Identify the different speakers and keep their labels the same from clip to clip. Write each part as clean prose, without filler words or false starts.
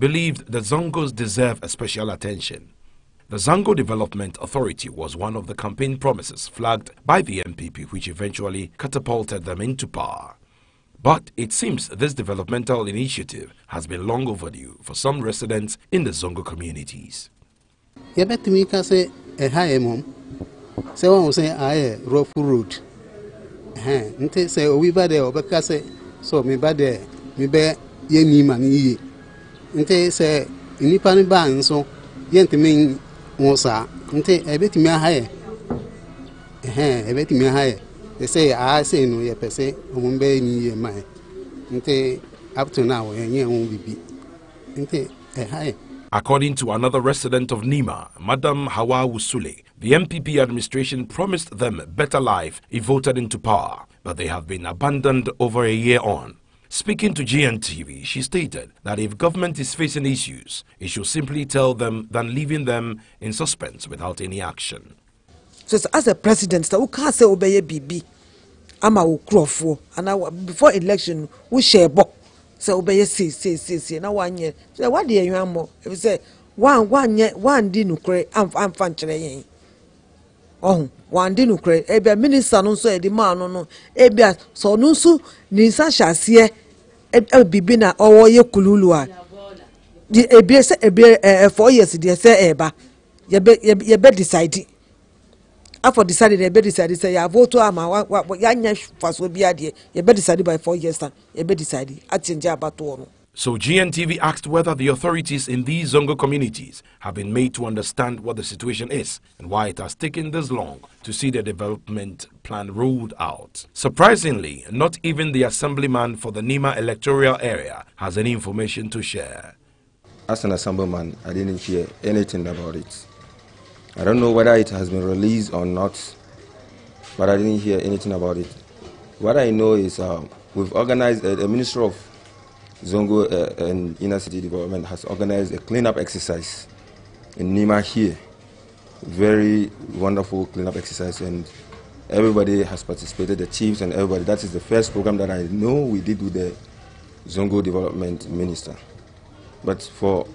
Speaker 1: believed the Zongos deserve a special attention. The Zongo Development Authority was one of the campaign promises flagged by the MPP, which eventually catapulted them into power. But it seems this developmental initiative has been long overdue for some residents in the Zongo communities.
Speaker 2: Say one say I rough road. Nte say we bad there obeka say so me bad there me be ye ni man yi. Nte say nipa ni ba nso ye ntimi won sa nte e betimi ahaye. E betimi ahaye. They say I say no ye pese omo be ni ye man. Nte up to now ye won bibi. Nte haye.
Speaker 1: According to another resident of Nima, Madam Hawa Wusule, the MPP administration promised them better life if voted into power, but they have been abandoned over a year on. Speaking to GNTV, she stated that if government is facing issues, it should simply tell them than leaving them in suspense without any action.
Speaker 3: So as a president, we can't say obey BB. I'm a crofo, and before election, we share book. So obey say now 1 year. So what do you want more? If you say one year, one didn't create, I'm functioning. Oh, one didn't create. Ebia minister no so e man no. Ebia so no so nisa shasie bibina owo ye kululu a. Di ebia se ebia 4 years dey say eba. Ye be decide. After decided they be decided say ya vote ama ya nya faso bia de ye be decided by 4 years time. Ye be decided atinje abato no.
Speaker 1: So GNTV asked whether the authorities in these Zongo communities have been made to understand what the situation is and why it has taken this long to see the development plan rolled out. Surprisingly, not even the assemblyman for the Nima electoral area has any information to share.
Speaker 4: As an assemblyman, I didn't hear anything about it. I don't know whether it has been released or not, but I didn't hear anything about it. What I know is we've organized, the Minister of Zongo and Inner City Development has organized a cleanup exercise in Nima here. Very wonderful cleanup exercise, and everybody has participated, the chiefs and everybody. That is the first program that I know we did with the Zongo Development Minister. But for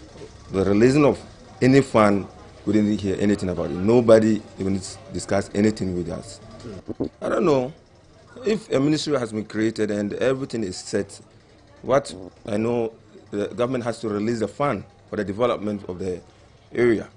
Speaker 4: the releasing of any fund, we didn't hear anything about it. Nobody even discussed anything with us. I don't know if a ministry has been created and everything is set. What I know, the government has to release the fund for the development of the area.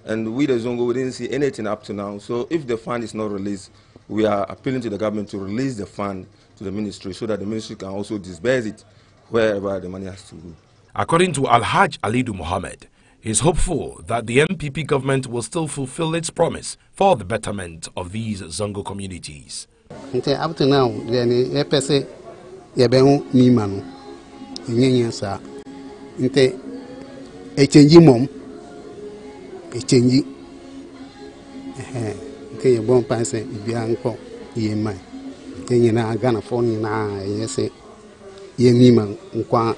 Speaker 4: And we, the Zongo, we didn't see anything up to now. So if the fund is not released, we are appealing to the government to release the fund to the ministry so that the ministry can also disburse it wherever the money has to go. According to
Speaker 1: Al-Hajj Alidu Mohammed, he is hopeful that the MPP government will still fulfill its promise for the betterment of these Zongo communities.
Speaker 2: Up to now, the EPC, Yaben Nimano, Yensa, Inte a changing mom, a changing. Okay, a bomb pass, a bianco, ye mine. Then you know, Ghana phone na, yes, ye Niman, Unqua.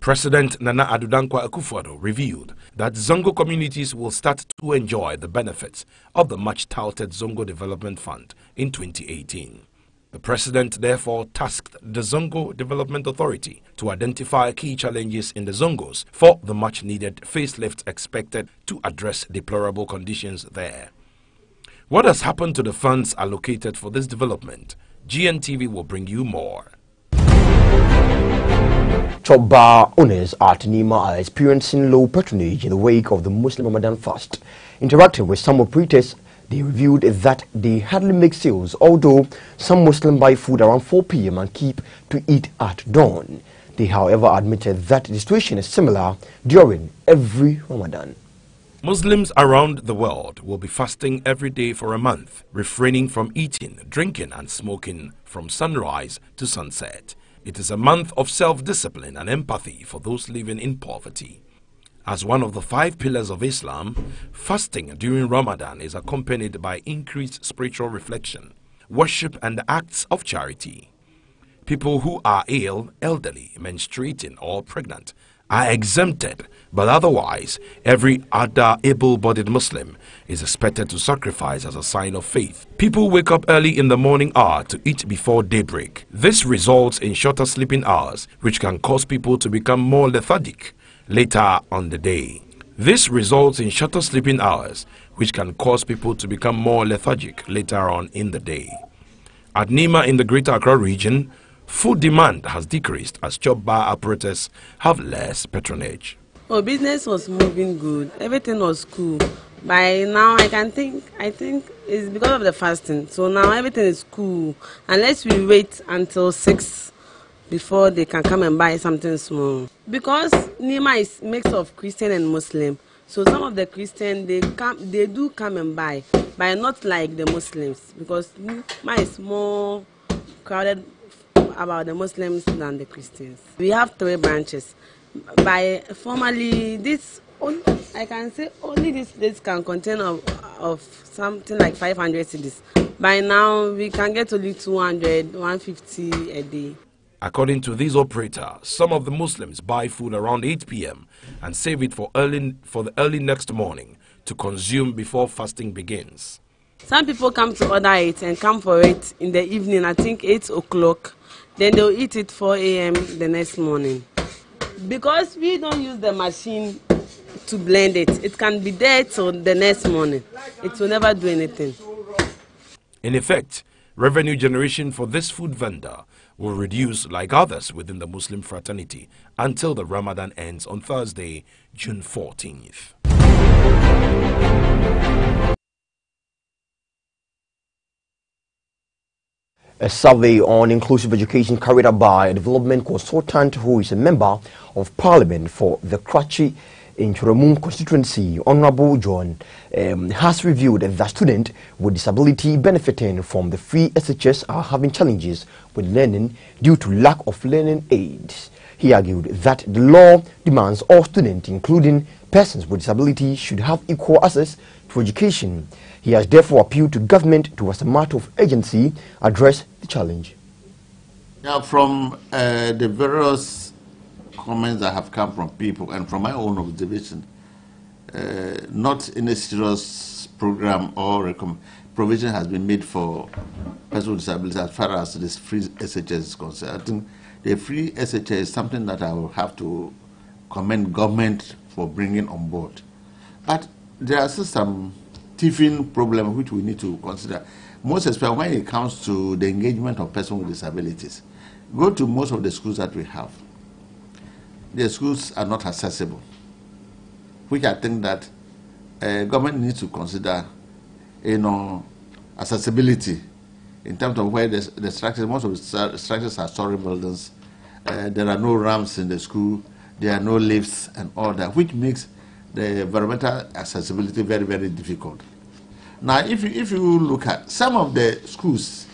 Speaker 1: President Nana Adudankwa Akufo-Addo revealed that Zongo communities will start to enjoy the benefits of the much-touted Zongo Development Fund in 2018. The president therefore tasked the Zongo Development Authority to identify key challenges in the Zongos for the much-needed facelift expected to address deplorable conditions there. What has happened to the funds allocated for this development? GNTV will bring you more.
Speaker 5: Chop bar owners at Nima are experiencing low patronage in the wake of the Muslim Ramadan fast. Interacting with some operators, they revealed that they hardly make sales, although some Muslims buy food around 4 p.m. and keep to eat at dawn. They, however, admitted that the situation is similar during every Ramadan.
Speaker 1: Muslims around the world will be fasting every day for a month, refraining from eating, drinking and smoking from sunrise to sunset. It is a month of self-discipline and empathy for those living in poverty. As one of the 5 pillars of Islam, fasting during Ramadan is accompanied by increased spiritual reflection, worship and acts of charity. People who are ill, elderly, menstruating or pregnant are exempted, but otherwise, every other able-bodied Muslim is expected to sacrifice as a sign of faith. People wake up early in the morning hour to eat before daybreak. This results in shorter sleeping hours, which can cause people to become more lethargic later on the day. This results in shorter sleeping hours, which can cause people to become more lethargic later on in the day. At Nima in the Greater Accra region, food demand has decreased as chop bar operators have less patronage.
Speaker 6: Oh, business was moving good. Everything was cool. By now, I think it's because of the fasting. So now everything is cool. Unless we wait until 6 before they can come and buy something small. Because Nima is a mix of Christian and Muslim. So some of the Christians, they do come and buy, but not like the Muslims. Because Nima is more crowded about the Muslims than the Christians. We have 3 branches. By formally, I can say only this place can contain of something like 500 cedis. By now, we can get only 200, 150 a day.
Speaker 1: According to this operator, some of the Muslims buy food around 8 p.m. and save it for the early next morning to consume before fasting begins.
Speaker 6: Some people come to order it and come for it in the evening, I think 8 o'clock. Then they'll eat it 4 a.m. the next morning. Because we don't use the machine to blend it, it can be there till the next morning. It will never do anything.
Speaker 1: In effect, revenue generation for this food vendor will reduce like others within the Muslim fraternity until the Ramadan ends on Thursday, June 14th.
Speaker 5: A survey on inclusive education carried out by a development consultant who is a member of Parliament for the Kratchi in Choromum constituency, Honorable John, has revealed that students with disability benefiting from the free SHS are having challenges with learning due to lack of learning aids. He argued that the law demands all students, including persons with disability, should have equal access to education. He has therefore appealed to government to, as a matter of urgency, address the challenge.
Speaker 7: Now, from the various comments that have come from people and from my own observation, not in a serious program or provision has been made for persons with disabilities as far as this free SHS is concerned. I think the free SHS is something that I will have to commend government for bringing on board. But there are still some teething problems which we need to consider, most especially when it comes to the engagement of persons with disabilities. Go to most of the schools that we have. The schools are not accessible, which I think that government needs to consider, accessibility in terms of where the structures, most of the structures are story buildings. There are no ramps in the school, there are no lifts and all that, which makes the environmental accessibility very, very difficult. Now, if you look at some of the schools,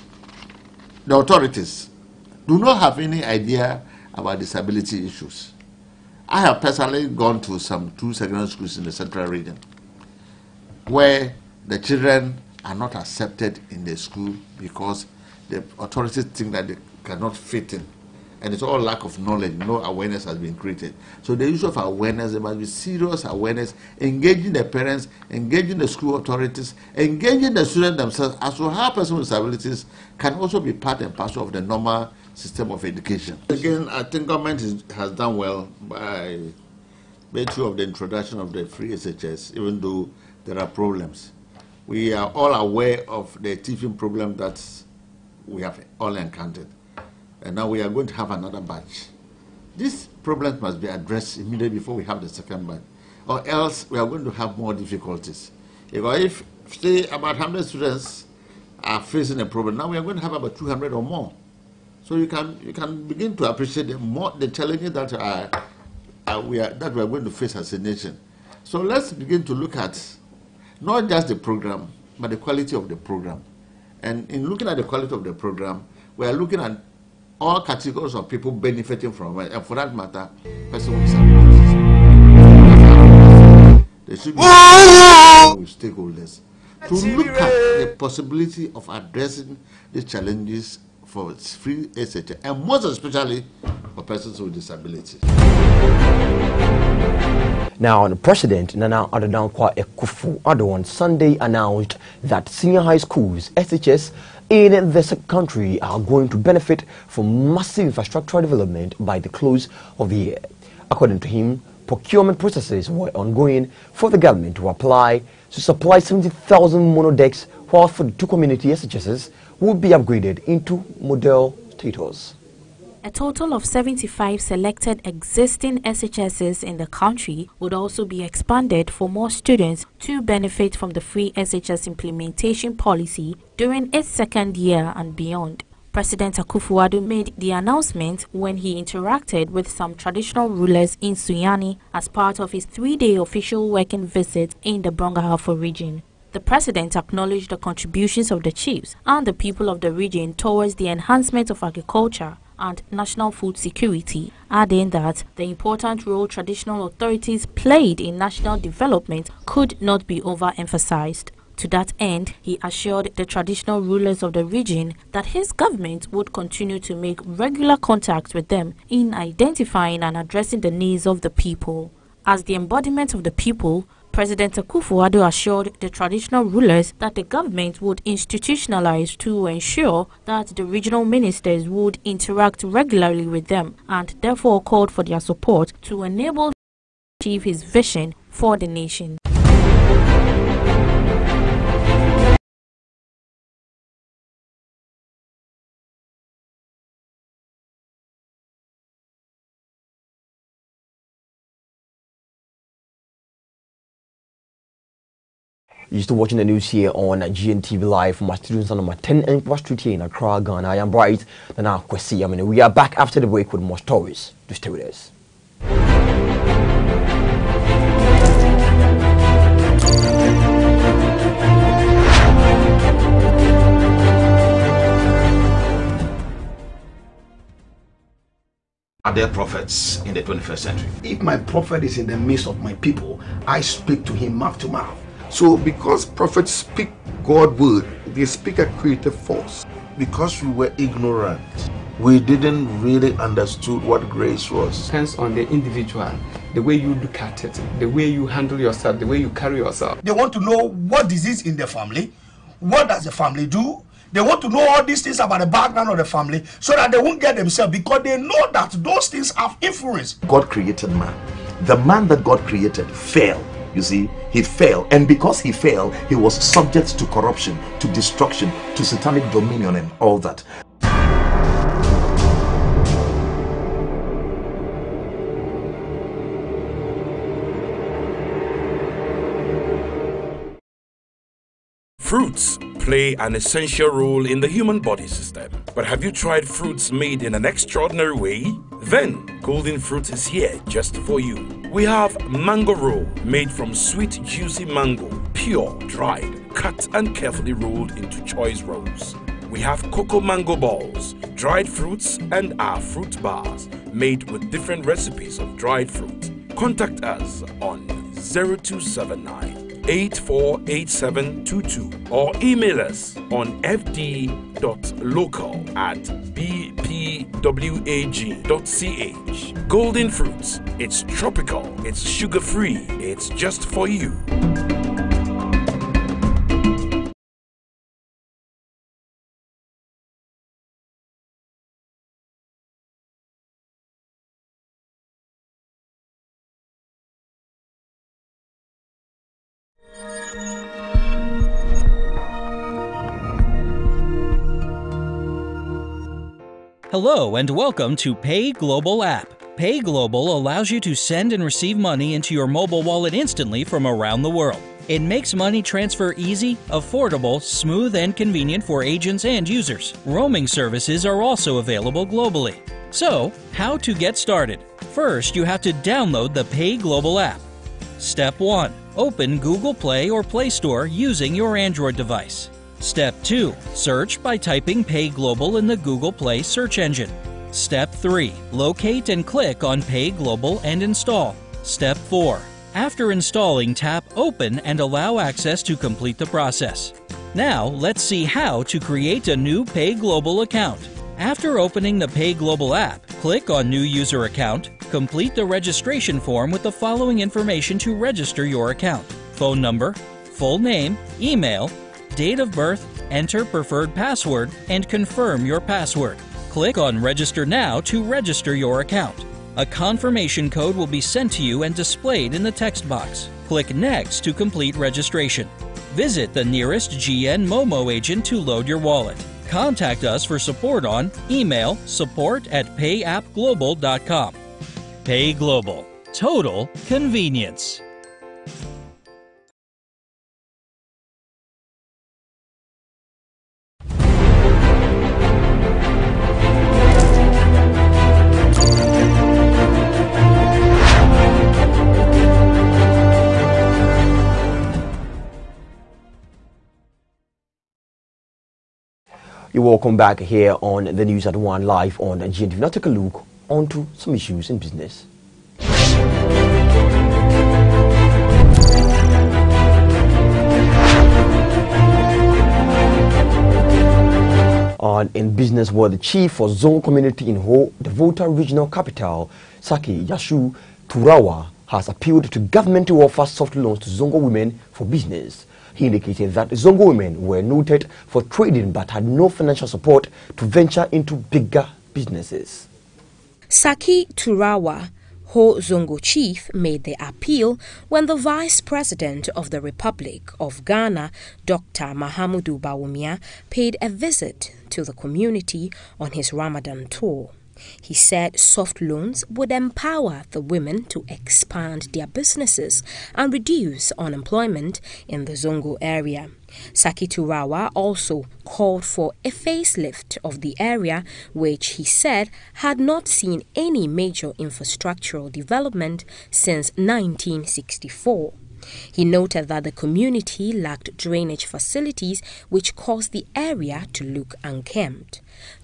Speaker 7: the authorities do not have any idea about disability issues. I have personally gone to some 2 secondary schools in the central region where the children are not accepted in the school because the authorities think that they cannot fit in. And it's all lack of knowledge, no awareness has been created. So the issue of awareness, there must be serious awareness, engaging the parents, engaging the school authorities, engaging the students themselves as to how persons with disabilities can also be part and parcel of the normal system of education. Again, I think government has done well by virtue of the introduction of the free SHS, even though there are problems. We are all aware of the teething problem that we have all encountered. And now we are going to have another batch. These problems must be addressed immediately before we have the second batch, or else we are going to have more difficulties. If say about 100 students are facing a problem, now we are going to have about 200 or more. So you can begin to appreciate the challenges that we are going to face as a nation. So let's begin to look at not just the program, but the quality of the program. And in looking at the quality of the program, we are looking at all categories of people benefiting from it, and for that matter, persons with disabilities. There should be with stakeholders to look at the possibility of addressing the challenges for free SHS, and most especially for persons with disabilities.
Speaker 5: Now, the President, Nana Addo Dankwa Akufo-Addo, on Sunday announced that senior high schools, SHS, in the country are going to benefit from massive infrastructural development by the close of the year. According to him, procurement processes were ongoing for the government to apply to supply 70,000 monodecks, while for the 2 community SHSs would be upgraded into model status.
Speaker 8: A total of 75 selected existing SHSs in the country would also be expanded for more students to benefit from the free SHS implementation policy during its 2nd year and beyond. President Akufo-Addo made the announcement when he interacted with some traditional rulers in Sunyani as part of his 3-day official working visit in the Brongahafo region. The president acknowledged the contributions of the chiefs and the people of the region towards the enhancement of agriculture and national food security, adding that the important role traditional authorities played in national development could not be overemphasized. To that end, he assured the traditional rulers of the region that his government would continue to make regular contact with them in identifying and addressing the needs of the people. As the embodiment of the people, President Akufo-Addo assured the traditional rulers that the government would institutionalize to ensure that the regional ministers would interact regularly with them, and therefore called for their support to enable him to achieve his vision for the nation.
Speaker 5: You're still watching the news here on GNTV Live from our students on number 10 and Kwa Street here in Accra, Ghana. I am Bright, then I'm Kwesi. We are back after the break with more stories. Do stay with us.
Speaker 9: Are there prophets in the 21st century?
Speaker 10: If my prophet is in the midst of my people, I speak to him mouth to mouth.
Speaker 11: So because prophets speak God's word, they speak a creative force.
Speaker 12: Because we were ignorant, we didn't really understood what grace was.
Speaker 13: Depends on the individual, the way you look at it, the way you handle yourself, the way you carry yourself.
Speaker 10: They want to know what disease in the family, what does the family do. They want to know all these things about the background of the family so that they won't get themselves, because they know that those things have influence.
Speaker 14: God created man. The man that God created fell. You see, he fell, and because he fell, he was subject to corruption, to destruction, to satanic dominion and all that.
Speaker 1: Fruits play an essential role in the human body system. But have you tried fruits made in an extraordinary way? Then Golden Fruit is here just for you. We have mango roll made from sweet juicy mango, pure, dried, cut and carefully rolled into choice rolls. We have cocoa mango balls, dried fruits, and our fruit bars made with different recipes of dried fruit. Contact us on 0279 848722 or email us on fd.local@bpwag.ch. Golden Fruits, it's tropical, it's sugar-free, it's just for you.
Speaker 15: Hello and welcome to Pay Global app. Pay Global allows you to send and receive money into your mobile wallet instantly from around the world. It makes money transfer easy, affordable, smooth, and convenient for agents and users. Roaming services are also available globally. So, how to get started? First, you have to download the Pay Global app. Step 1. Open Google Play or Play Store using your Android device. Step 2. Search by typing Pay Global in the Google Play search engine. Step 3. Locate and click on Pay Global and install. Step 4. After installing, tap Open and allow access to complete the process. Now, let's see how to create a new Pay Global account. After opening the Pay Global app, click on New User Account. Complete the registration form with the following information to register your account: phone number, full name, email, date of birth, enter preferred password, and confirm your password. Click on Register Now to register your account. A confirmation code will be sent to you and displayed in the text box. Click Next to complete registration. Visit the nearest GN Momo agent to load your wallet. Contact us for support on email support@payappglobal.com. Pay Global. Total convenience.
Speaker 5: You're welcome back here on the News at 1 live on GNTV. Now take a look onto some issues in business. And in business world, the chief for Zongo community in Ho, the Volta regional capital, Saki Yashu Turawa, has appealed to government to offer soft loans to Zongo women for business. He indicated that Zongo women were noted for trading but had no financial support to venture into bigger businesses.
Speaker 16: Saki Turawa, Ho Zongo chief, made the appeal when the Vice President of the Republic of Ghana, Dr. Mahamudu Bawumia, paid a visit to the community on his Ramadan tour. He said soft loans would empower the women to expand their businesses and reduce unemployment in the Zongo area. Saki Turawa also called for a facelift of the area, which he said had not seen any major infrastructural development since 1964. He noted that the community lacked drainage facilities, which caused the area to look unkempt.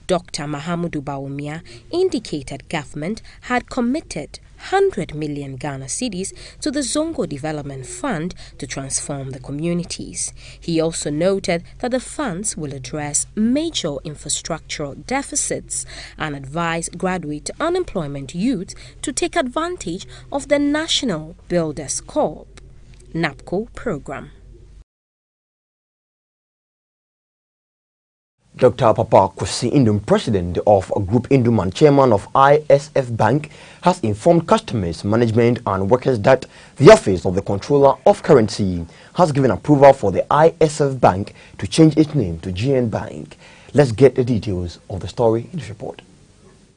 Speaker 16: Dr. Mahamudu Bawumia indicated government had committed 100 million Ghana cedis to the Zongo Development Fund to transform the communities. He also noted that the funds will address major infrastructural deficits and advise graduate unemployment youth to take advantage of the National Builders Corp (NAPCO) program.
Speaker 5: Dr. Papa Kwesi Indum, president of Group Indum and chairman of ISF Bank, has informed customers, management and workers that the Office of the Controller of Currency has given approval for the ISF Bank to change its name to GN Bank. Let's get the details of the story in this report.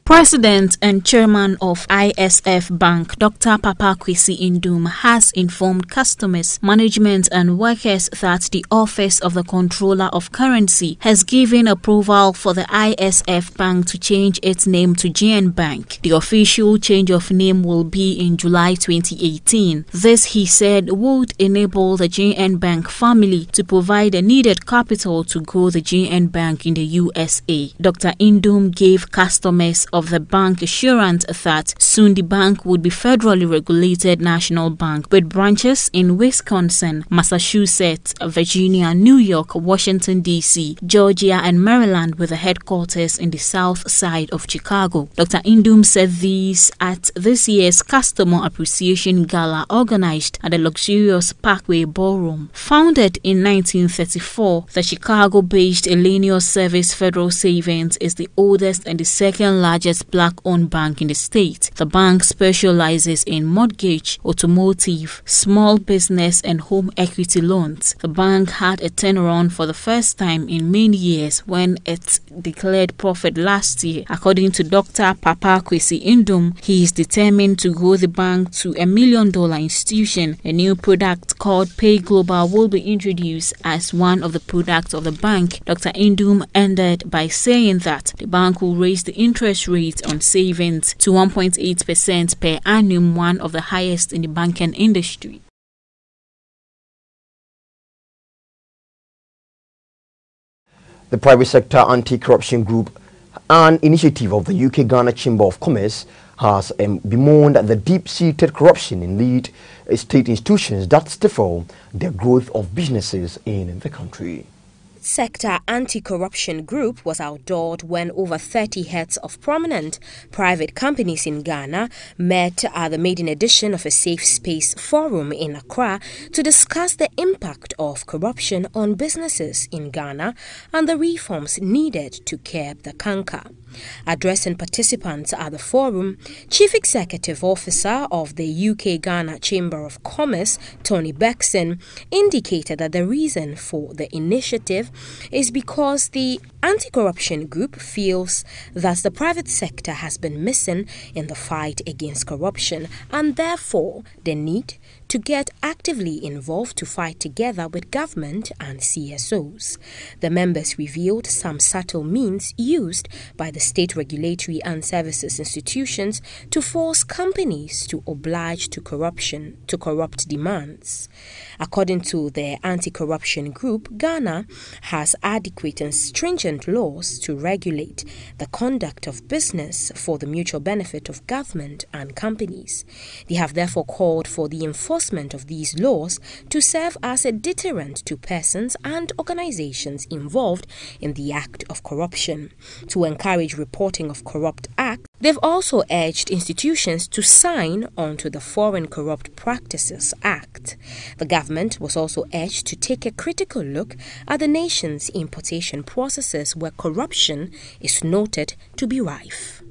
Speaker 8: President and Chairman of ISF Bank, Dr. Papa Kwesi Indum, has informed customers, management and workers that the Office of the Controller of Currency has given approval for the ISF Bank to change its name to GN Bank. The official change of name will be in July 2018. This, he said, would enable the GN Bank family to provide the needed capital to grow the GN Bank in the USA. Dr. Indum gave customers of the bank assurance that soon the bank would be federally regulated national bank with branches in Wisconsin, Massachusetts, Virginia, New York, Washington, D.C., Georgia and Maryland, with the headquarters in the south side of Chicago. Dr. Indum said these at this year's Customer Appreciation Gala organized at the luxurious Parkway Ballroom. Founded in 1934, the Chicago-based Illinois Service Federal Savings is the oldest and the second largest black-owned bank in the state. The bank specializes in mortgage, automotive, small business and home equity loans. The bank had a turnaround for the first time in many years when it declared profit last year. According to Dr. Papa Kwesi Indum, he is determined to grow the bank to $1 million institution. A new product called Pay Global will be introduced as one of the products of the bank. Dr. Indum ended by saying that the bank will raise the interest rate on savings to 1.8% per annum, one of the highest in the banking industry.
Speaker 5: The private sector anti-corruption group, an initiative of the UK-Ghana Chamber of Commerce, has bemoaned the deep-seated corruption in lead state institutions that stifle the growth of businesses in the country.
Speaker 16: Sector Anti-Corruption Group was outdoored when over 30 heads of prominent private companies in Ghana met at the maiden edition of a Safe Space Forum in Accra to discuss the impact of corruption on businesses in Ghana and the reforms needed to curb the canker. Addressing participants at the forum, Chief Executive Officer of the UK-Ghana Chamber of Commerce, Tony Bexon, indicated that the reason for the initiative is because the anti-corruption group feels that the private sector has been missing in the fight against corruption and therefore the need to get actively involved to fight together with government and CSOs. The members revealed some subtle means used by the state regulatory and services institutions to force companies to oblige to corrupt demands. According to the anti-corruption group, Ghana has adequate and stringent laws to regulate the conduct of business for the mutual benefit of government and companies. They have therefore called for the enforcement of these laws to serve as a deterrent to persons and organizations involved in the act of corruption. To encourage reporting of corrupt acts, they've also urged institutions to sign onto the Foreign Corrupt Practices Act. The government was also urged to take a critical look at the nation's importation processes where corruption is noted to be rife.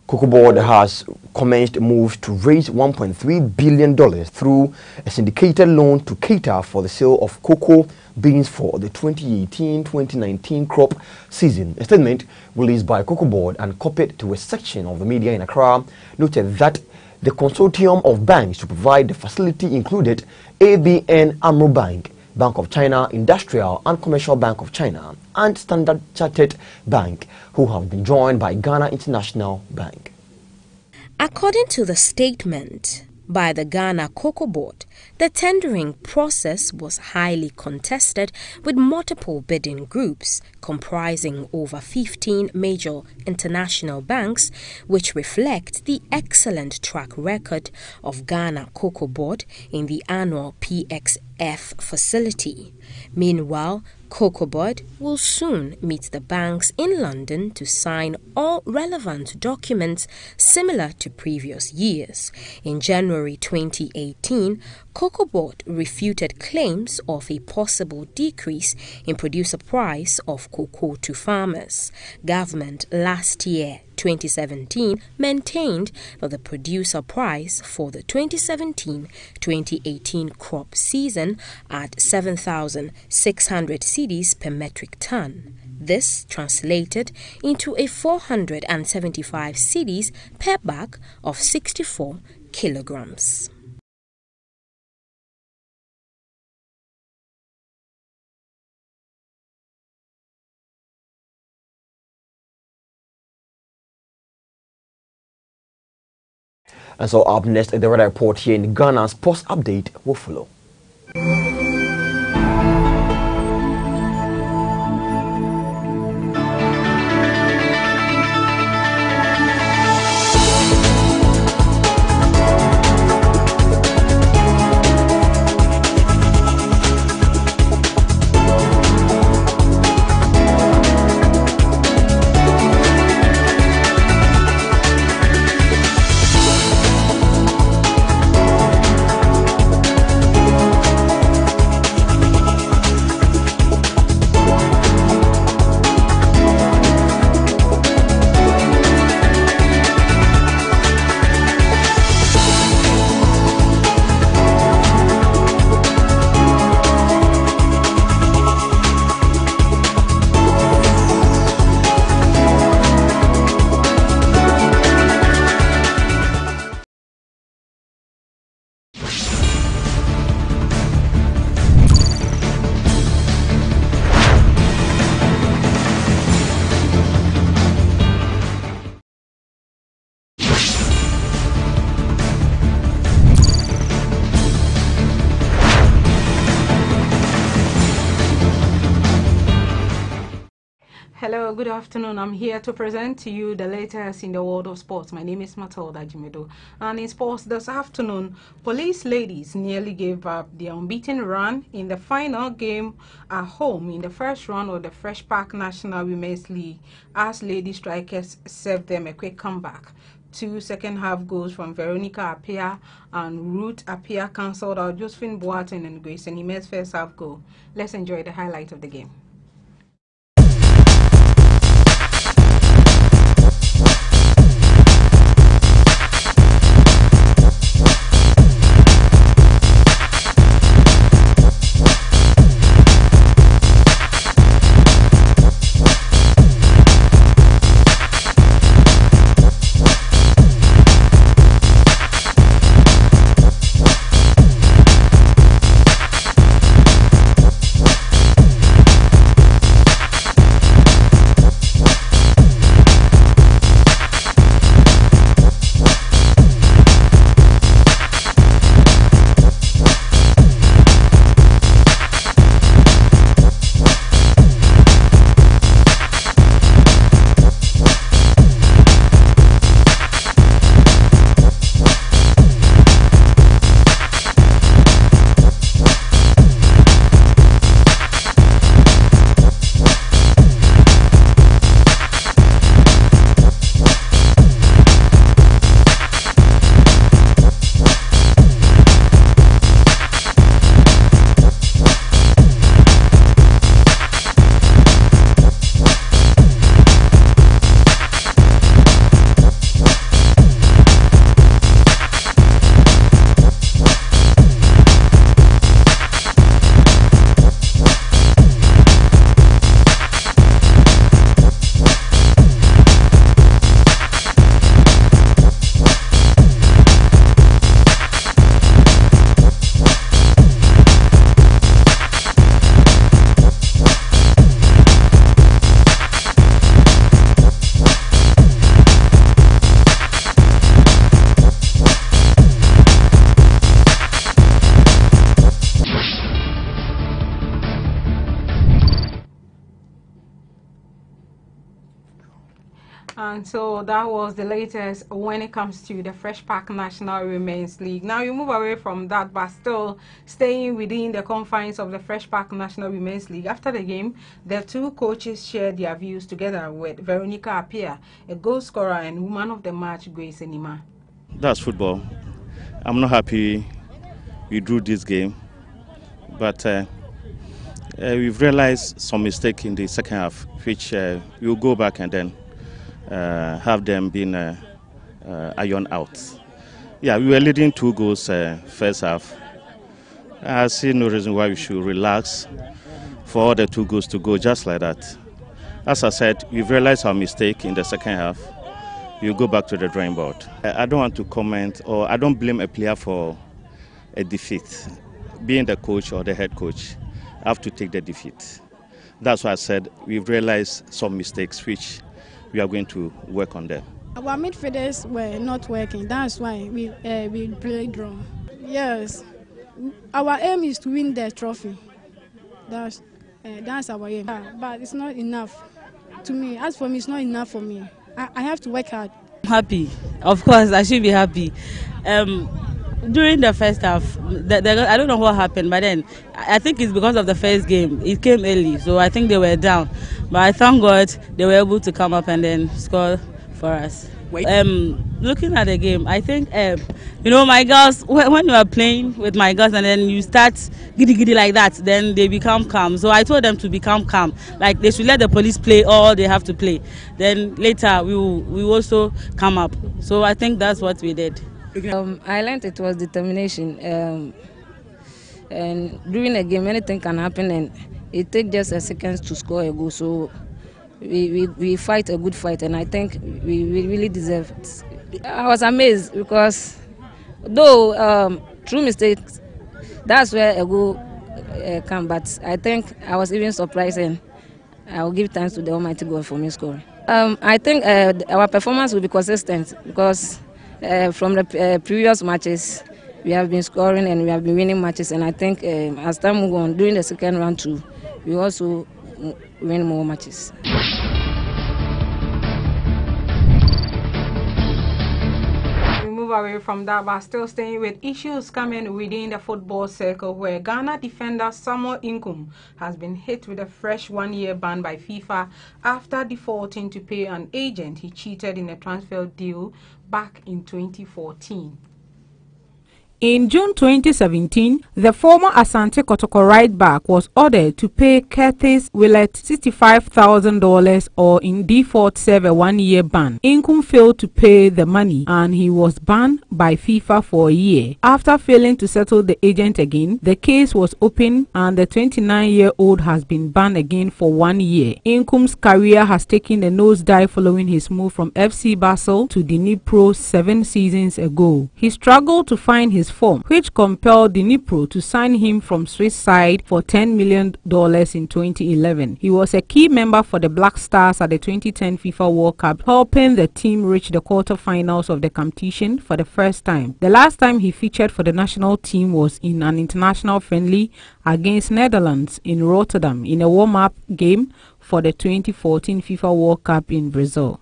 Speaker 5: Cocoa Board has commenced moves to raise $1.3 billion through a syndicated loan to cater for the sale of cocoa beans for the 2018-2019 crop season. A statement released by Cocoa Board and copied to a section of the media in Accra noted that the consortium of banks to provide the facility included ABN AMRO Bank, Bank of China, Industrial and Commercial Bank of China, and Standard Chartered Bank, who have been joined by Ghana International Bank.
Speaker 16: According to the statement by the Ghana Cocoa Board, the tendering process was highly contested with multiple bidding groups comprising over 15 major international banks, which reflect the excellent track record of Ghana Cocoa Board in the annual PXF facility. Meanwhile, Cocoa Board will soon meet the banks in London to sign all relevant documents similar to previous years. In January 2018, Cocoa Board refuted claims of a possible decrease in producer price of cocoa to farmers. Government last year, 2017, maintained that the producer price for the 2017-2018 crop season at 7,600 cedis per metric ton. This translated into a 475 cedis per bag of 64 kilograms.
Speaker 5: And so up next, the weather report here in Ghana's Post Update will follow.
Speaker 17: Hello, good afternoon. I'm here to present to you the latest in the world of sports. My name is Matilda Jimedo. And in sports this afternoon, police ladies nearly gave up their unbeaten run in the final game at home in the first round of the Fresh Park National Women's League as Lady Strikers served them a quick comeback 2 second-half goals from Veronica Appiah and Ruth Appiah cancelled out Josephine Boateng and Grace Nime's first-half goal. Let's enjoy the highlight of the game. And so that was the latest when it comes to the Fresh Park National Women's League. Now you move away from that, but still staying within the confines of the Fresh Park National Women's League. After the game, the two coaches shared their views together with Veronica Appiah, a goal scorer and woman of the match, Grace Enima.
Speaker 18: That's football. I'm not happy we drew this game, but we've realized some mistake in the second half, which we'll go back and then have them being ironed out. Yeah, we were leading 2 goals first half. I see no reason why we should relax for all the 2 goals to go just like that. As I said, we've realized our mistake in the second half. We'll go back to the drawing board. I don't want to comment, or I don't blame a player for a defeat. Being the coach or the head coach, I have to take the defeat. That's why I said we've realized some mistakes which we are going to work on them.
Speaker 19: Our midfielders were not working. That's why we played draw. Yes, our aim is to win the trophy. That's our aim. But it's not enough to me. As for me, it's not enough for me. I have to work hard.
Speaker 6: I'm happy. Of course, I should be happy. During the first half, I don't know what happened, but then I think it's because of the first game. It came early, so I think they were down. But I thank God they were able to come up and then score for us. Looking at the game, I think, my girls, when you are playing with my girls and then you start giddy like that, then they become calm. So I told them to become calm. Like they should let the police play all they have to play. Then later we will also come up. So I think that's what we did.
Speaker 20: I learned it was determination. And during a game, anything can happen, and it takes just a second to score a goal. So we fight a good fight, and I think we really deserve it. I was amazed because though through mistakes, that's where a goal come. But I think I was even surprised, and I will give thanks to the Almighty God for me scoring. I think our performance will be consistent because from the previous matches, we have been scoring and we have been winning matches, and I think as time moves on, during the second round too, we also win more matches.
Speaker 17: We move away from that, but still staying with issues coming within the football circle, where Ghana defender Samuel Inkum has been hit with a fresh 1-year ban by FIFA after defaulting to pay an agent he cheated in a transfer deal back in 2014.
Speaker 21: In June 2017, the former Asante Kotoko right back was ordered to pay Curtis Willett $65,000 or in default serve a one-year ban. Inkum failed to pay the money and he was banned by FIFA for a year. After failing to settle the agent again, the case was opened and the 29-year-old has been banned again for 1 year. Inkum's career has taken a nosedive following his move from FC Basel to Dnipro 7 seasons ago. He struggled to find his form, which compelled Dnipro to sign him from Swiss side for $10 million in 2011. He was a key member for the Black Stars at the 2010 FIFA World Cup, helping the team reach the quarter-finals of the competition for the first time. The last time he featured for the national team was in an international friendly against Netherlands in Rotterdam in a warm-up game for the 2014 FIFA World Cup in Brazil.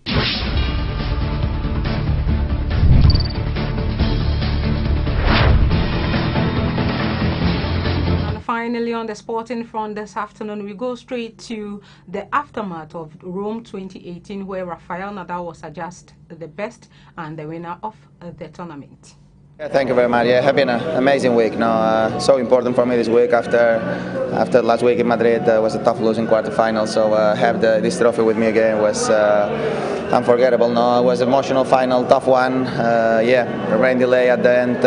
Speaker 17: Finally, on the sporting front this afternoon, we go straight to the aftermath of Rome 2018, where Rafael Nadal was adjudged the best and the winner of the tournament.
Speaker 22: Yeah, thank you very much. Yeah, it's been an amazing week. So important for me this week after last week in Madrid was a tough losing quarterfinal. So have this trophy with me again was unforgettable. It was an emotional final, tough one. A rain delay at the end.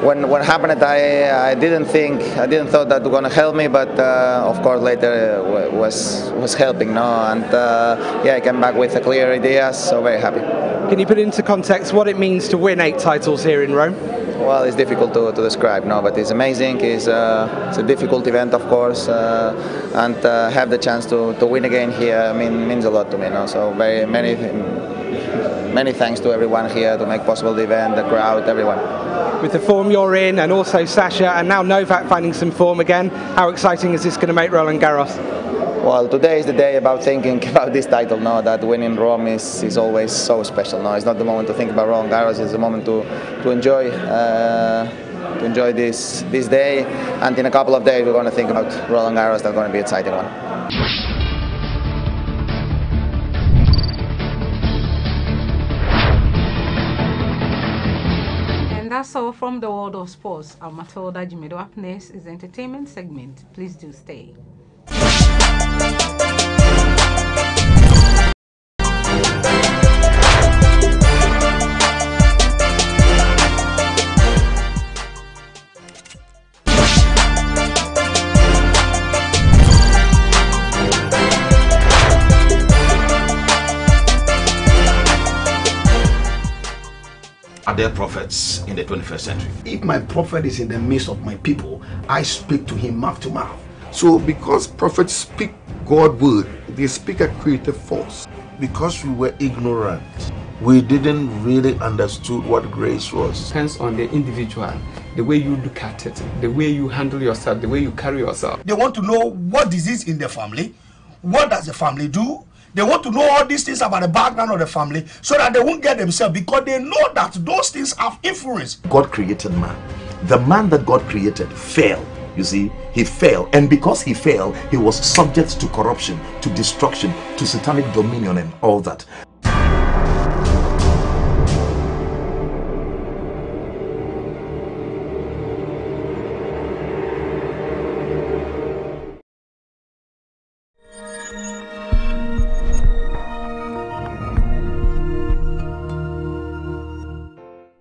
Speaker 22: When it happened, I didn't thought that was going to help me, but of course later was helping. And I came back with a clear idea, so very happy.
Speaker 23: Can you put into context what it means to win 8 titles here in Rome?
Speaker 22: Well, it's difficult to describe, but it's amazing. It's a difficult event, of course, and have the chance to win again here means a lot to me. So very many thanks to everyone here to make possible the event, the crowd, everyone.
Speaker 23: With the form you're in, and also Sasha, and now Novak finding some form again, how exciting is this going to make Roland Garros?
Speaker 22: Well, today is the day about thinking about this title. That winning Rome is always so special. It's not the moment to think about Roland Garros. It's the moment to enjoy this day. And in a couple of days, we're going to think about Roland Garros. That's going to be an exciting one.
Speaker 17: That's all from the world of sports. I'm Matilda Jimedo. Up next is the entertainment segment. Please do stay.
Speaker 9: Are there prophets in the 21st century?
Speaker 10: If my prophet is in the midst of my people, I speak to him mouth to mouth.
Speaker 11: So because prophets speak God's word, they speak a creative force.
Speaker 12: Because we were ignorant, we didn't really understood what grace was.
Speaker 13: Depends on the individual, the way you look at it, the way you handle yourself, the way you carry yourself.
Speaker 10: They want to know what is this in the family, what does the family do. They want to know all these things about the background of the family so that they won't get themselves, because they know that those things have influence.
Speaker 14: God created man. The man that God created fell. You see, he fell, and because he fell, he was subject to corruption, to destruction, to satanic dominion and all that.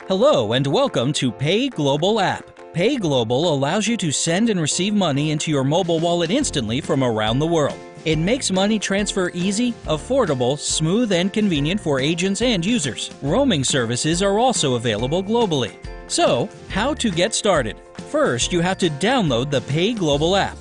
Speaker 15: Hello and welcome to Pay Global app. Pay Global allows you to send and receive money into your mobile wallet instantly from around the world. It makes money transfer easy, affordable, smooth, and convenient for agents and users. Roaming services are also available globally. So, how to get started? First, you have to download the Pay Global app.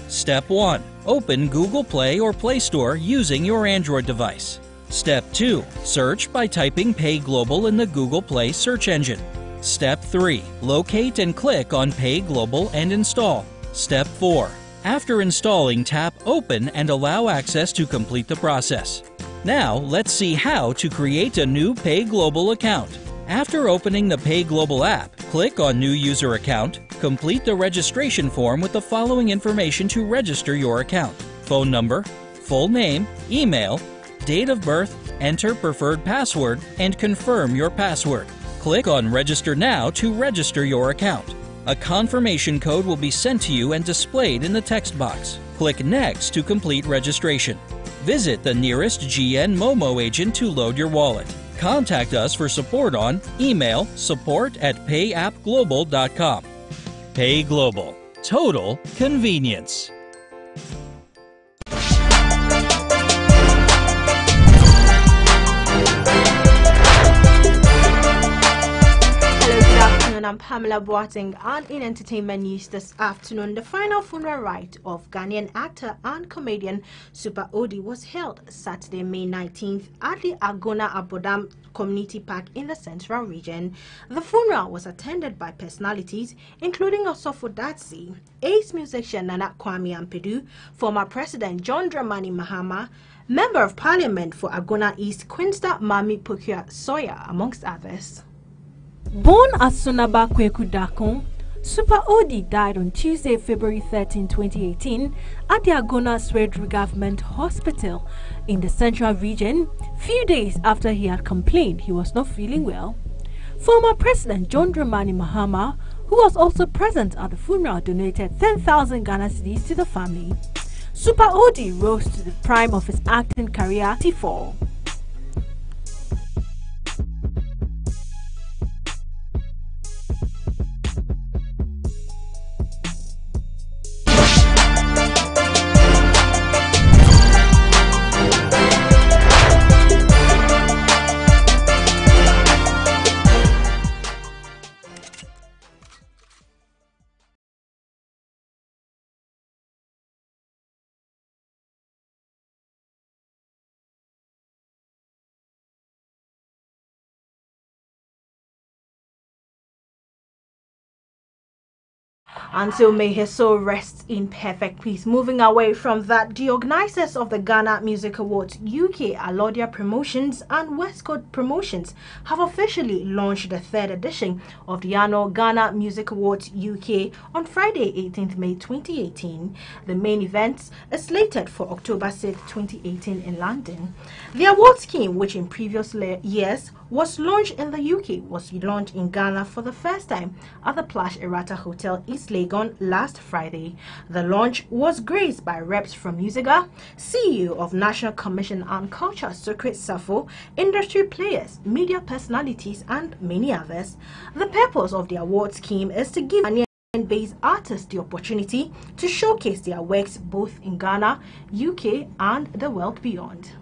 Speaker 15: Step 1. Open Google Play or Play Store using your Android device. Step 2. Search by typing Pay Global in the Google Play search engine. Step 3. Locate and click on Pay Global and install. Step 4. After installing, tap Open and allow access to complete the process. Now, let's see how to create a new Pay Global account. After opening the Pay Global app, click on New User Account. Complete the registration form with the following information to register your account: phone number, full name, email, date of birth, Enter preferred password and confirm your password. Click on Register Now to register your account. A confirmation code will be sent to you and displayed in the text box. Click Next to complete registration. Visit the nearest GN Momo agent to load your wallet. Contact us for support on email support@payappglobal.com. Pay Global. Total convenience.
Speaker 2: I'm Pamela Boateng, and in entertainment news this afternoon, the final funeral rite of Ghanaian actor and comedian Super Odi was held Saturday, May 19th at the Agona Abodam Community Park in the Central Region. The funeral was attended by personalities including Osofo Datsi, ace musician Nana Kwame Ampedu, former President John Dramani Mahama, Member of Parliament for Agona East Queensta Mami Pokua Sawyer, amongst others.
Speaker 21: Born at Sonaba Kweku Dakon, Super Odi died on Tuesday, February 13, 2018 at the Agona Swedru Government Hospital in the Central Region, few days after he had complained he was not feeling well. Former President John Dramani Mahama, who was also present at the funeral, donated 10,000 Ghana cedis to the family. Super Odi rose to the prime of his acting career at 54.
Speaker 2: And so may his soul rest in perfect peace. Moving away from that, the organizers of the Ghana Music Awards UK, Alodia Promotions and Westcoast Promotions have officially launched the third edition of the annual Ghana Music Awards UK on Friday, 18th May 2018. The main event is slated for October 6, 2018 in London. The award scheme, which in previous years was launched in the UK, was launched in Ghana for the first time at the Plush Errata Hotel, East Legon last Friday. The launch was graced by reps from Musica, CEO of National Commission on Culture, Sokrit Safo, industry players, media personalities, and many others. The purpose of the award scheme is to give Ghanaian-based artists the opportunity to showcase their works both in Ghana, UK, and the world beyond.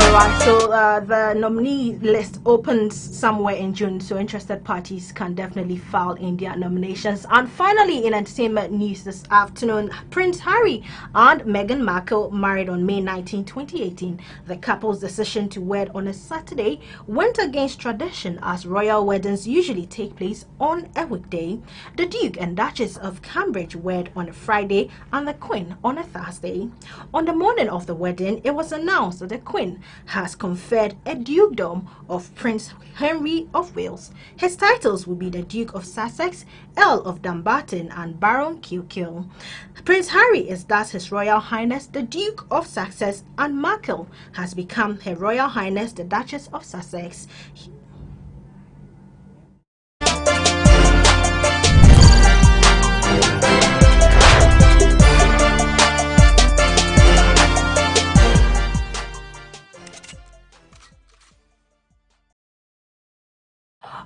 Speaker 2: Alright, so the nominee list opens somewhere in June, so interested parties can definitely file in their nominations. And finally, in entertainment news this afternoon, Prince Harry and Meghan Markle married on May 19, 2018. The couple's decision to wed on a Saturday went against tradition, as royal weddings usually take place on a weekday. The Duke and Duchess of Cambridge wed on a Friday and the Queen on a Thursday. On the morning of the wedding, it was announced that the Queen has conferred a dukedom of Prince Henry of Wales. His titles will be the Duke of Sussex, Earl of Dumbarton, and Baron Kilkeel. Prince Harry is thus His Royal Highness the Duke of Sussex, and Markle has become Her Royal Highness the Duchess of Sussex.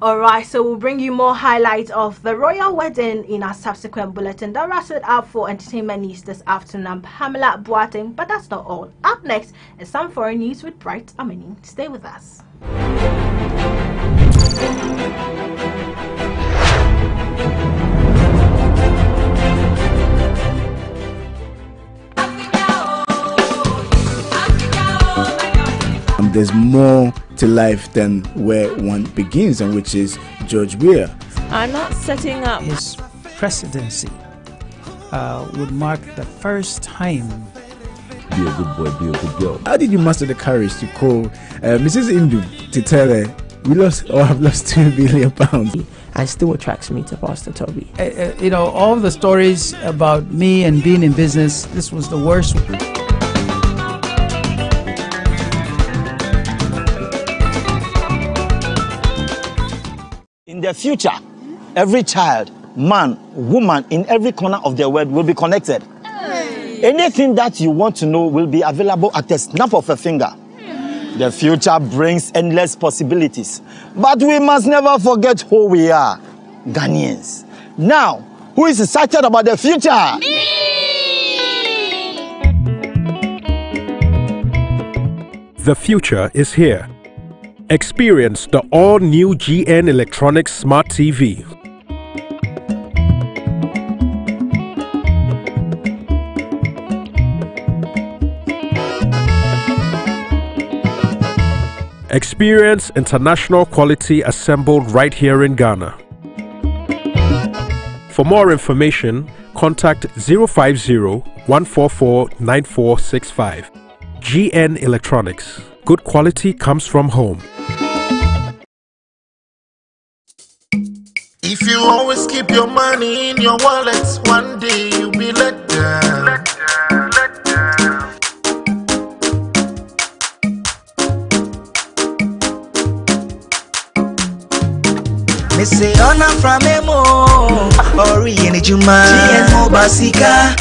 Speaker 2: Alright, so we'll bring you more highlights of the royal wedding in our subsequent bulletin. That wraps it up for entertainment news this afternoon. I'm Pamela Boateng, but that's not all. Up next is some foreign news with Bright Amini. Stay with us.
Speaker 3: There's more to life than where one begins, and which is George Weah.
Speaker 4: Are not setting up his presidency would mark the first time.
Speaker 3: Be a good boy, be a good girl. How did you muster the courage to call Mrs. Indu to tell her we lost or have lost £2 billion?
Speaker 1: and still attracts me to Pastor Toby.
Speaker 4: You know, all the stories about me and being in business, this was the worst.
Speaker 7: In the future, every child, man, woman in every corner of the world will be connected. Anything that you want to know will be available at the snap of a finger. The future brings endless possibilities, but we must never forget who we are, Ghanaians. Now, who is excited about the future?
Speaker 8: The future is here. Experience the all-new GN Electronics Smart TV. Experience international quality assembled right here in Ghana. For more information, contact 050-144-9465. GN Electronics. Good quality comes from home.
Speaker 11: If you always keep your money in your wallet, one day you'll be let down.
Speaker 24: Me say ona from emo, ori ene juma. GN basika,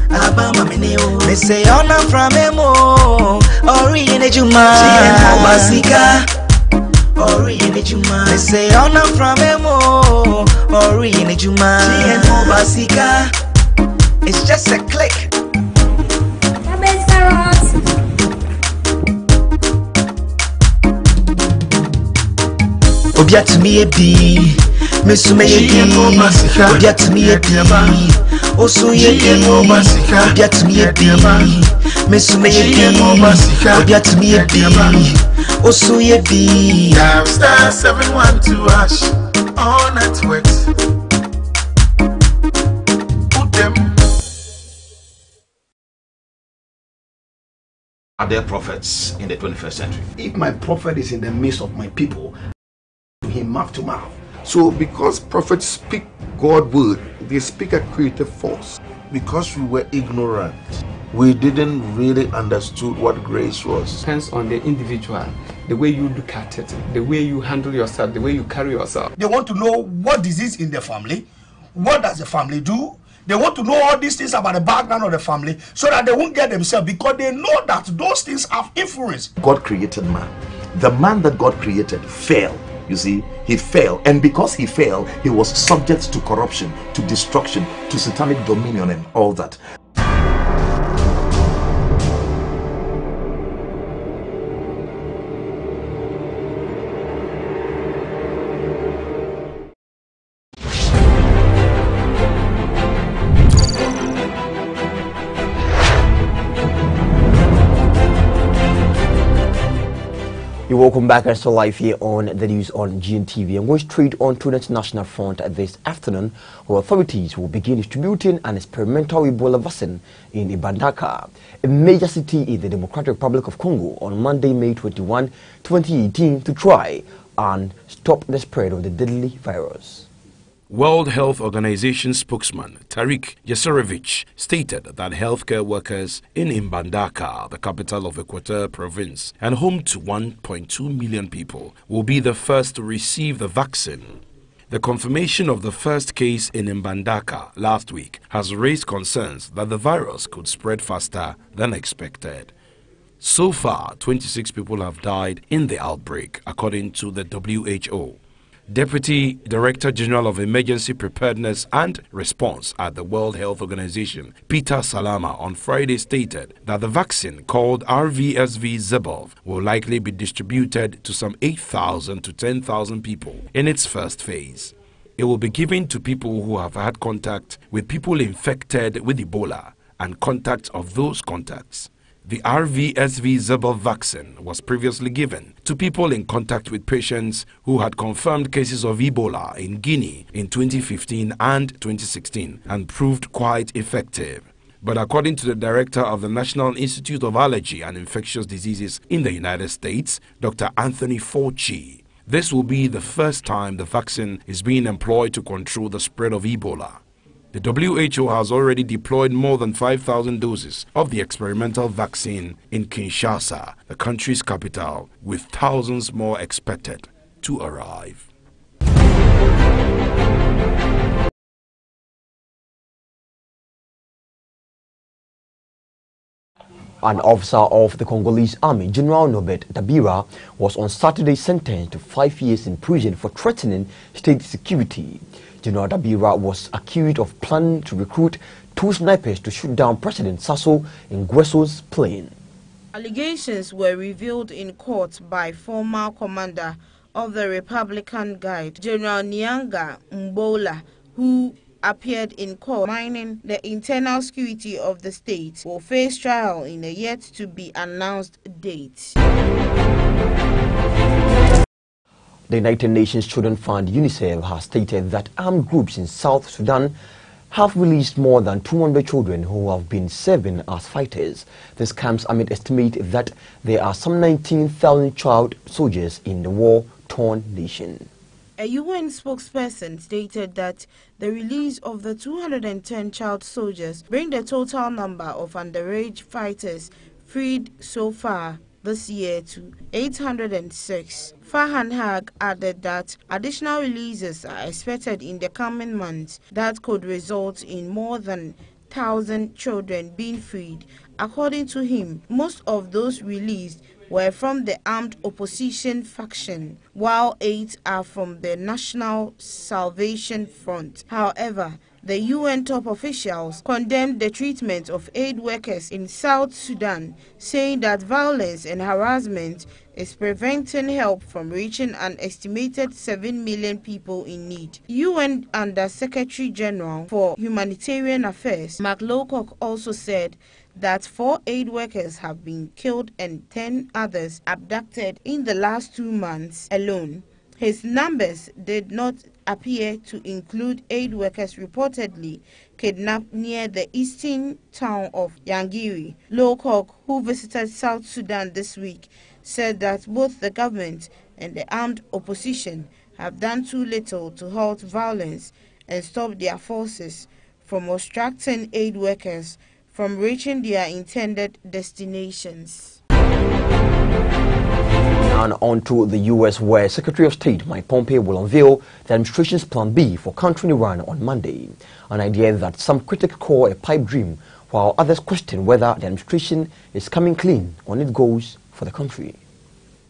Speaker 24: abama meneo. Me say ona from emo, ori ene juma. GN basika, ori ene juma. Me say ona from emo, ori ene juma. GN basika, it's just a click. Obia to me a bee, Miss May, Obia to me a bee, also ye Obia to me a bee, Miss May, Obia to me a bee, also ye bee.
Speaker 11: Star 712 Ash, all networks. Put them.
Speaker 9: Are there prophets in the 21st century?
Speaker 14: If my prophet is in the midst of my people, him mouth to mouth.
Speaker 11: So because prophets speak God's word, they speak a creative force. Because we were ignorant, we didn't really understood what grace was.
Speaker 13: Depends on the individual, the way you look at it, the way you handle yourself, the way you carry yourself.
Speaker 10: They want to know what disease in the family, what does the family do. They want to know all these things about the background of the family so that they won't get themselves, because they know that those things have influence.
Speaker 14: God created man. The man that God created fell. You see, he fell, and because he fell, he was subject to corruption, to destruction, to satanic dominion and all that.
Speaker 5: You're welcome back as to live here on the news on GNTV. I'm going straight on to the international front this afternoon, where authorities will begin distributing an experimental Ebola vaccine in Ibandaka, a major city in the Democratic Republic of Congo, on Monday, May 21, 2018, to try and stop the spread of the deadly virus.
Speaker 8: World Health Organization spokesman Tariq Yaserevich stated that healthcare workers in Mbandaka, the capital of Equateur province and home to 1.2 million people, will be the first to receive the vaccine. The confirmation of the first case in Mbandaka last week has raised concerns that the virus could spread faster than expected. So far, 26 people have died in the outbreak, according to the WHO. Deputy Director General of Emergency Preparedness and Response at the World Health Organization, Peter Salama, on Friday stated that the vaccine, called RVSV-Zebov, will likely be distributed to some 8,000 to 10,000 people in its first phase. It will be given to people who have had contact with people infected with Ebola and contacts of those contacts. The RVSV-Zebov vaccine was previously given to people in contact with patients who had confirmed cases of Ebola in Guinea in 2015 and 2016 and proved quite effective. But according to the director of the National Institute of Allergy and Infectious Diseases in the United States, Dr. Anthony Fauci, This will be the first time the vaccine is being employed to control the spread of Ebola. The WHO has already deployed more than 5,000 doses of the experimental vaccine in Kinshasa, the country's capital, with thousands more expected to arrive.
Speaker 5: An officer of the Congolese army, General Nobet Dabira, was on Saturday sentenced to 5 years in prison for threatening state security. General Dabira was accused of planning to recruit 2 snipers to shoot down President Sassou Nguesso's plane.
Speaker 6: Allegations were revealed in court by former commander of the Republican Guard, General Nyanga Mbola, who appeared in court mining the internal security of the state, will face trial in a yet-to-be-announced date.
Speaker 5: The United Nations Children Fund, UNICEF, has stated that armed groups in South Sudan have released more than 200 children who have been serving as fighters. This comes amid estimate that there are some 19,000 child soldiers in the war-torn nation.
Speaker 6: A UN spokesperson stated that the release of the 210 child soldiers bring the total number of underage fighters freed so far this year to 806. Farhan Haq added that additional releases are expected in the coming months that could result in more than 1,000 children being freed. According to him, most of those released were from the armed opposition faction, while 8 are from the National Salvation Front. However, the UN top officials condemned the treatment of aid workers in South Sudan, saying that violence and harassment is preventing help from reaching an estimated 7 million people in need. UN Under-Secretary General for Humanitarian Affairs, Mark Lowcock, also said that 4 aid workers have been killed and 10 others abducted in the last 2 months alone. His numbers did not appear to include aid workers reportedly kidnapped near the eastern town of Yangiri. Lowcock, who visited South Sudan this week, said that both the government and the armed opposition have done too little to halt violence and stop their forces from obstructing aid workers from reaching their intended destinations.
Speaker 5: And on to the U.S., where Secretary of State Mike Pompeo will unveil the administration's Plan B for countering Iran on Monday, an idea that some critics call a pipe dream, while others question whether the administration is coming clean on its goals for the country.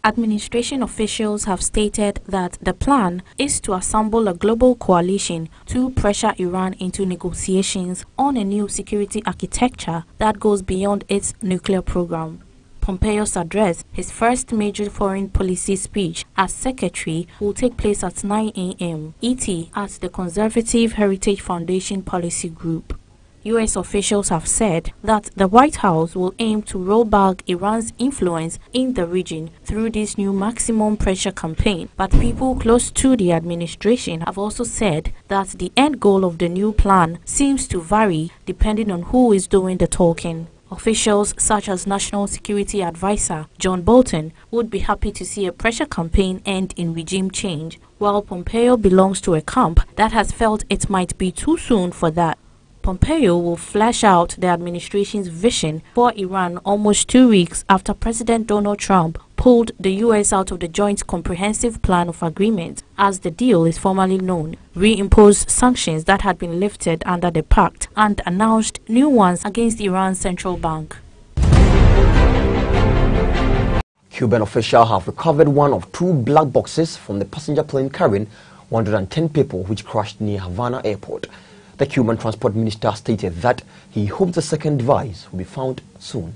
Speaker 21: Administration officials have stated that the plan is to assemble a global coalition to pressure Iran into negotiations on a new security architecture that goes beyond its nuclear program. Pompeo's address, his first major foreign policy speech as secretary, will take place at 9 a.m. ET at the Conservative Heritage Foundation Policy Group. U.S. officials have said that the White House will aim to roll back Iran's influence in the region through this new maximum pressure campaign, but people close to the administration have also said that the end goal of the new plan seems to vary depending on who is doing the talking. Officials such as National Security Advisor John Bolton would be happy to see a pressure campaign end in regime change, while Pompeo belongs to a camp that has felt it might be too soon for that. Pompeo will flesh out the administration's vision for Iran almost 2 weeks after President Donald Trump pulled the U.S. out of the Joint Comprehensive Plan of Agreement, as the deal is formally known, reimposed sanctions that had been lifted under the pact, and announced new ones against Iran's central bank.
Speaker 5: Cuban officials have recovered one of 2 black boxes from the passenger plane carrying 110 people which crashed near Havana Airport. The Cuban transport minister stated that he hopes the second device will be found soon.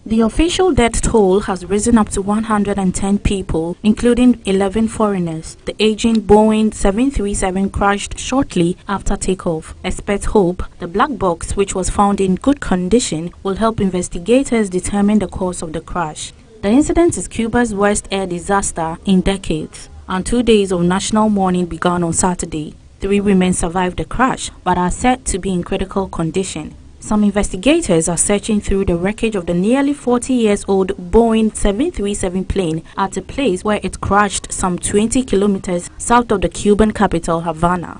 Speaker 21: The official death toll has risen up to 110 people, including 11 foreigners. The aging Boeing 737 crashed shortly after takeoff. Experts hope the black box, which was found in good condition, will help investigators determine the cause of the crash. The incident is Cuba's worst air disaster in decades, and 2 days of national mourning began on Saturday. 3 women survived the crash but are said to be in critical condition.
Speaker 16: Some investigators are searching through the wreckage of the nearly 40-years-old Boeing 737 plane at a place where it crashed some 20 kilometers south of the Cuban capital, Havana.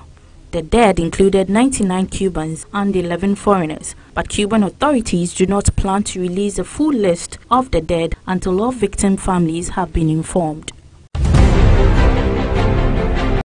Speaker 16: The dead included 99 Cubans and 11 foreigners, but Cuban authorities do not plan to release a full list of the dead until all victim families have been informed.